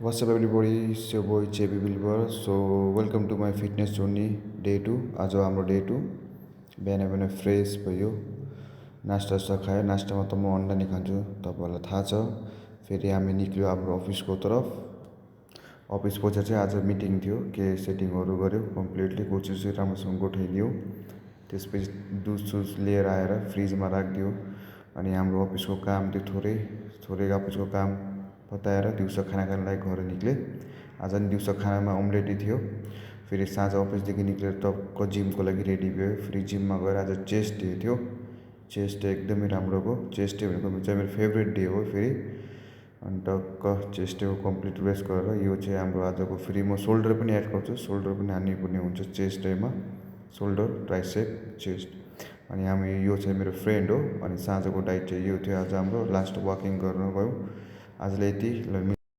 What's up everybody, it's your boy JB Bilber. So welcome to my fitness journey day 2. आज हाम्रो day 2 बिहान बिहान fresh भयो, नास्ता खायो। नास्तामा त म अन्डा नै खान्छु, तपाईँहरूलाई थाहा छ। फेरि हामी निक्ल्यो हाम्रो अफिसको तरफ। अफिस पछि चाहिँ आज मिटिङ थियो, के सेटिङहरू गऱ्यो कम्प्लिटली, कोचिस चाहिँ राम्रोसँग गोठाइदियो। त्यसपछि दुध सुज लिएर आएर फ्रिजमा राखिदियो। अनि हाम्रो अफिसको काम थियो, थोरै अफिसको काम बताएर दिउँसो खाना खानको लागि घर निक्लेँ। आज नि दिउँसो खानामा अम्लेटै थियो। फेरि साँझ अफिसदेखि निक्लेर टक्क जिमको लागि रेडी भयो। फेरि जिममा गएर आज चेस्ट डे थियो। चेस्ट डे एकदमै राम्रो भयो। चेस्ट डे भनेको चाहिँ मेरो फेभरेट डे हो। फेरि अनि टक्क चेस्ट डेको कम्प्लिट रेस्ट गरेर यो चाहिँ हाम्रो आजको, फेरि म सोल्डर पनि एड गर्छु। सोल्डर पनि हान्नुपर्ने हुन्छ चेस्ट डेमा, सोल्डर, ट्राइसेप, चेस्ट। अनि हामी यो चाहिँ मेरो फ्रेन्ड हो। अनि साँझको डाइट चाहिँ यो थियो आज हाम्रो। लास्ट वाकिङ गर्न गयौँ। आजलाई यति।